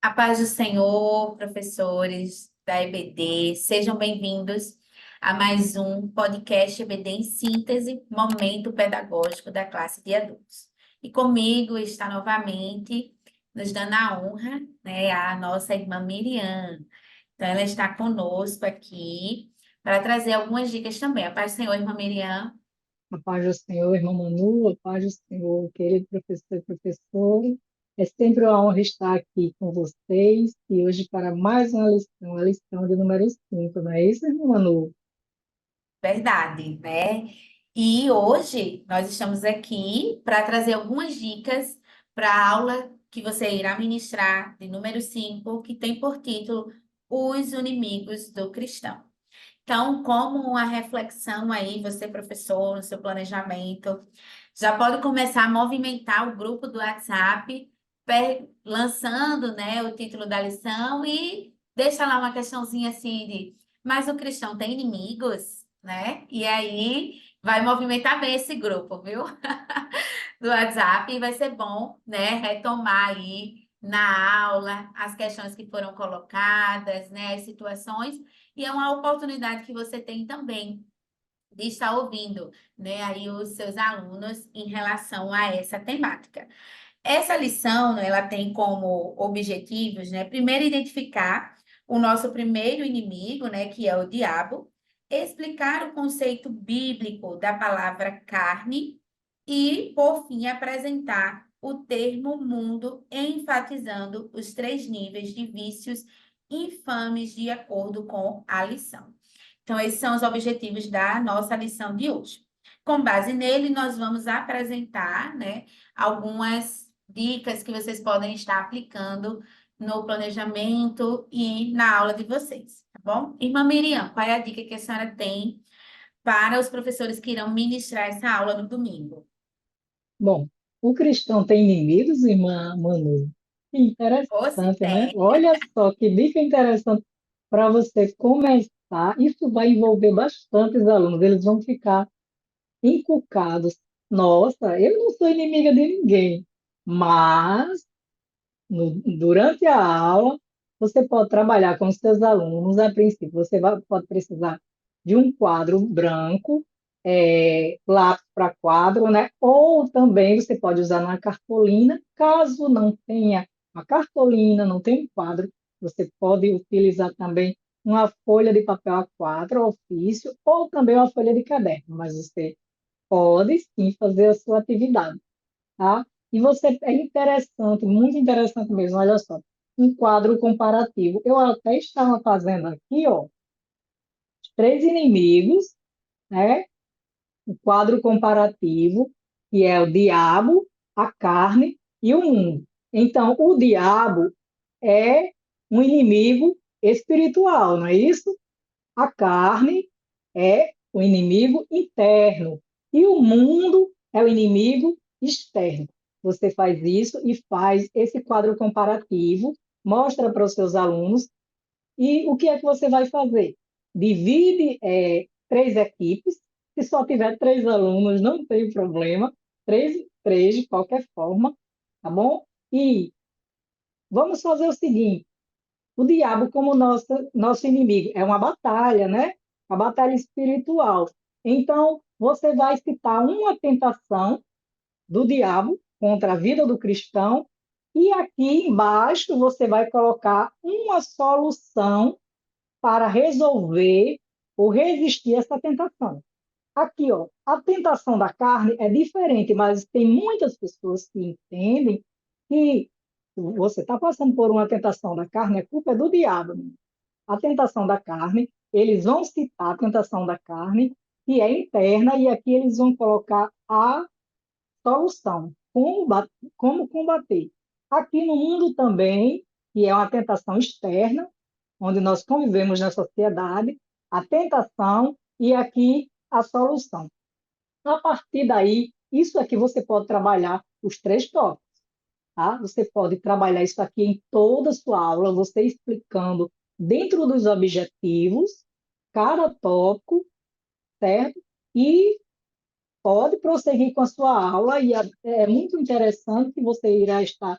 A paz do Senhor, professores da EBD, sejam bem-vindos a mais um podcast EBD em síntese, momento pedagógico da classe de adultos. E comigo está novamente, nos dando a honra, né, a nossa irmã Miriam. Então, ela está conosco aqui para trazer algumas dicas também. A paz do Senhor, irmã Miriam. A paz do Senhor, irmão Manu, a paz do Senhor, querido professor e professora. É sempre uma honra estar aqui com vocês e hoje para mais uma lição, a lição de número 5, não é isso, irmão Manu? Verdade, né? E hoje nós estamos aqui para trazer algumas dicas para a aula que você irá ministrar de número 5, que tem por título Os Inimigos do Cristão. Então, como uma reflexão aí, você, professor, no seu planejamento, já pode começar a movimentar o grupo do WhatsApp, lançando, né, o título da lição e deixa lá uma questãozinha assim de, mas o cristão tem inimigos, né? E aí vai movimentar bem esse grupo, viu? Do WhatsApp e vai ser bom, né, retomar aí na aula as questões que foram colocadas, né, as situações, e é uma oportunidade que você tem também de estar ouvindo, né, aí os seus alunos em relação a essa temática. Essa lição, né, ela tem como objetivos, né, primeiro identificar o nosso primeiro inimigo, né, que é o diabo, explicar o conceito bíblico da palavra carne e, por fim, apresentar o termo mundo, enfatizando os três níveis de vícios infames de acordo com a lição. Então, esses são os objetivos da nossa lição de hoje. Com base nele, nós vamos apresentar, né, algumas dicas que vocês podem estar aplicando no planejamento e na aula de vocês, tá bom? Irmã Miriam, qual é a dica que a senhora tem para os professores que irão ministrar essa aula no domingo? Bom, o cristão tem inimigos, irmã Manu? Que Ou se interessante, né? tem. Olha só que dica interessante para você começar. Isso vai envolver bastantes alunos, eles vão ficar encucados. Nossa, eu não sou inimiga de ninguém, mas durante a aula, você pode trabalhar com os seus alunos. A princípio, pode precisar de um quadro branco, lápis para quadro, né? Ou também você pode usar uma cartolina. Caso não tenha uma cartolina, não tenha um quadro, você pode utilizar também uma folha de papel A4, ofício, ou também uma folha de caderno, mas você pode sim fazer a sua atividade, tá? E você é interessante, muito interessante mesmo, olha só, um quadro comparativo. Eu até estava fazendo aqui, ó, os três inimigos, né? O quadro comparativo, que é o diabo, a carne e o mundo. Então, o diabo é um inimigo espiritual, não é isso? A carne é o inimigo interno e o mundo é o inimigo externo. Você faz isso e faz esse quadro comparativo, mostra para os seus alunos e o que é que você vai fazer? Divide três equipes, se só tiver três alunos, não tem problema, três de qualquer forma, tá bom? E vamos fazer o seguinte, o diabo como nosso inimigo. É uma batalha, né? Uma batalha espiritual. Então, você vai citar uma tentação do diabo contra a vida do cristão, e aqui embaixo você vai colocar uma solução para resolver ou resistir a essa tentação. Aqui, ó, a tentação da carne é diferente, mas tem muitas pessoas que entendem que você está passando por uma tentação da carne, a culpa é do diabo. A tentação da carne, eles vão citar a tentação da carne, que é interna, e aqui eles vão colocar a solução, como combater. Aqui no mundo também, que é uma tentação externa, onde nós convivemos na sociedade, a tentação e aqui a solução. A partir daí, isso aqui você pode trabalhar os três tópicos, tá? Você pode trabalhar isso aqui em toda a sua aula, você explicando dentro dos objetivos, cada tópico, certo? E pode prosseguir com a sua aula, e é muito interessante que você irá estar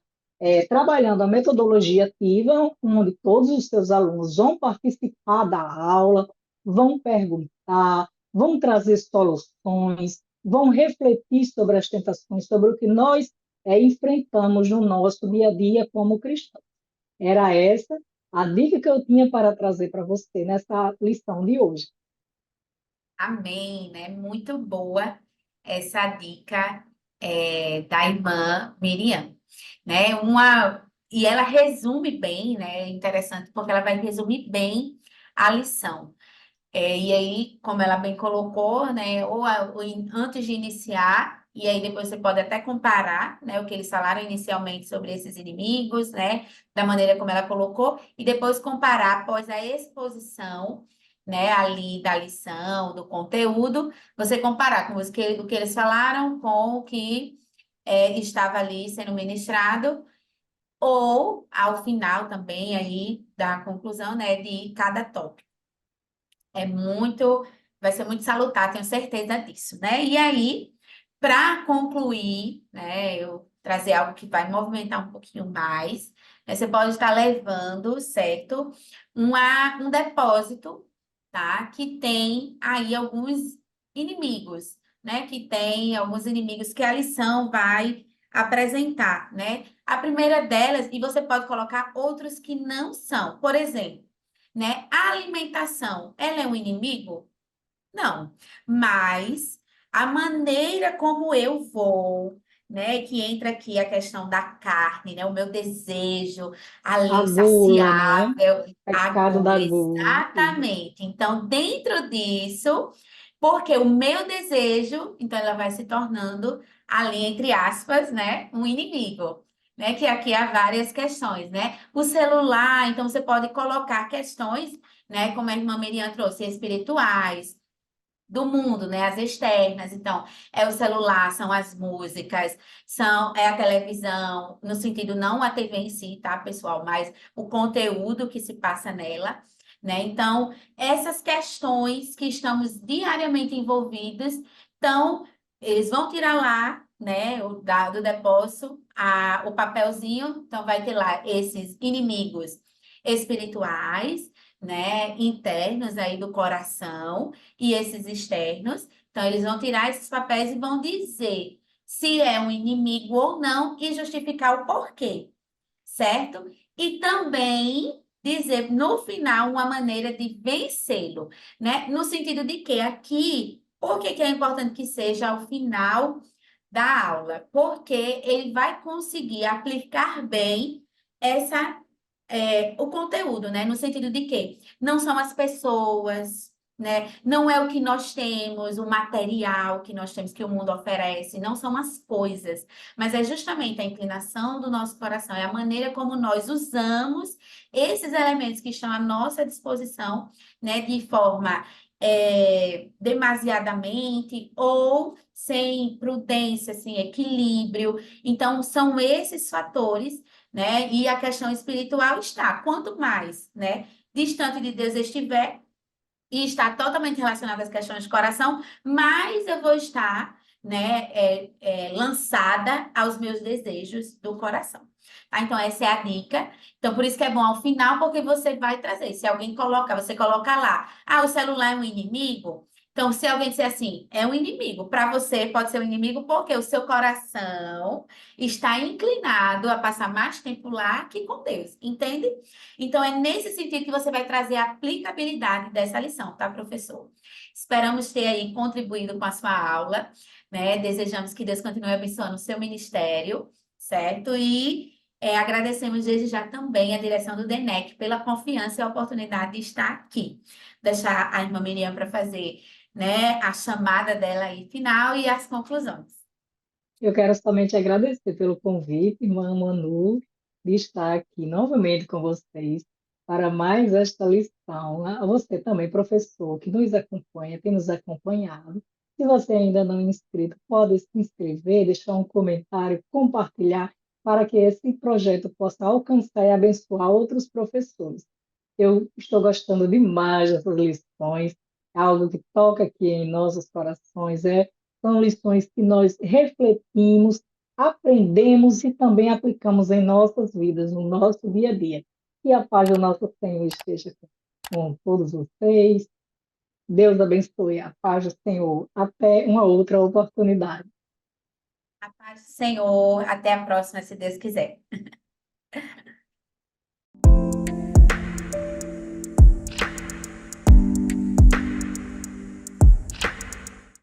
trabalhando a metodologia ativa, onde todos os seus alunos vão participar da aula, vão perguntar, vão trazer soluções, vão refletir sobre as tentações, sobre o que nós enfrentamos no nosso dia a dia como cristãos. Era essa a dica que eu tinha para trazer para você nessa lição de hoje. Amém, né? Muito boa essa dica da irmã Miriam, né? E ela resume bem, né? É interessante porque ela vai resumir bem a lição. E aí, como ela bem colocou, né, antes de iniciar, e aí depois você pode até comparar, né, o que eles falaram inicialmente sobre esses inimigos, né, da maneira como ela colocou, e depois comparar após a exposição, né, ali da lição, do conteúdo, você comparar com o que eles falaram com o que estava ali sendo ministrado, ou ao final também aí da conclusão, né, de cada tópico. É muito, vai ser muito salutar, tenho certeza disso, né? E aí, para concluir, né, eu trazer algo que vai movimentar um pouquinho mais, né, você pode estar levando, certo? Um depósito, tá? Que tem aí alguns inimigos, né? Que tem alguns inimigos que a lição vai apresentar, né? A primeira delas, e você pode colocar outros que não são. Por exemplo, né? A alimentação, ela é um inimigo? Não, mas a maneira como eu vou, né, que entra aqui a questão da carne, né, o meu desejo A ali gula, não é? saciável, a Pecado da gula, gula. Isso. exatamente. Então, dentro disso, porque o meu desejo, então ela vai se tornando ali, entre aspas, né, um inimigo. Né, que aqui há várias questões, né? O celular, então você pode colocar questões, né, como a irmã Miriam trouxe, espirituais, do mundo, né? As externas. Então, é o celular, são as músicas, é a televisão, no sentido não a TV em si, tá, pessoal? Mas o conteúdo que se passa nela, né? Então, essas questões que estamos diariamente envolvidos, então, eles vão tirar lá, né, do depósito, o papelzinho, então vai ter lá esses inimigos espirituais, né, internos aí do coração e esses externos. Então, eles vão tirar esses papéis e vão dizer se é um inimigo ou não e justificar o porquê, certo? E também dizer no final uma maneira de vencê-lo, né? No sentido de que aqui, por que que é importante que seja ao final da aula? Porque ele vai conseguir aplicar bem essa o conteúdo, né? No sentido de que não são as pessoas, né? Não é o que nós temos, o material que nós temos que o mundo oferece, não são as coisas, mas é justamente a inclinação do nosso coração, é a maneira como nós usamos esses elementos que estão à nossa disposição, né? De forma demasiadamente ou sem prudência, sem equilíbrio. Então, são esses fatores, né? E a questão espiritual está, quanto mais, né, distante de Deus estiver e está totalmente relacionado às questões de coração, mais eu vou estar, né, lançada aos meus desejos do coração. Tá? Então, essa é a dica. Então, por isso que é bom ao final, porque você vai trazer. Se alguém coloca, você coloca lá, o celular é um inimigo. Então, se alguém disser assim, é um inimigo, para você pode ser um inimigo porque o seu coração está inclinado a passar mais tempo lá que com Deus, entende? Então, é nesse sentido que você vai trazer a aplicabilidade dessa lição, tá, professor? Esperamos ter aí contribuído com a sua aula, né? Desejamos que Deus continue abençoando o seu ministério, certo? E agradecemos desde já também a direção do DENEC pela confiança e a oportunidade de estar aqui. Deixar a irmã Miriam para fazer, né, a chamada dela aí final e as conclusões. Eu quero somente agradecer pelo convite, irmã Manu, de estar aqui novamente com vocês para mais esta lição. A você também, professor, que nos acompanha, tem nos acompanhado. Se você ainda não é inscrito, pode se inscrever, deixar um comentário, compartilhar, para que esse projeto possa alcançar e abençoar outros professores. Eu estou gostando demais dessas lições, é algo que toca aqui em nossos corações, são lições que nós refletimos aprendemos e também aplicamos em nossas vidas, no nosso dia a dia. Que a paz do nosso Senhor esteja com todos vocês. Deus abençoe a paz do Senhor. Até uma outra oportunidade. A paz do Senhor. Até a próxima, se Deus quiser.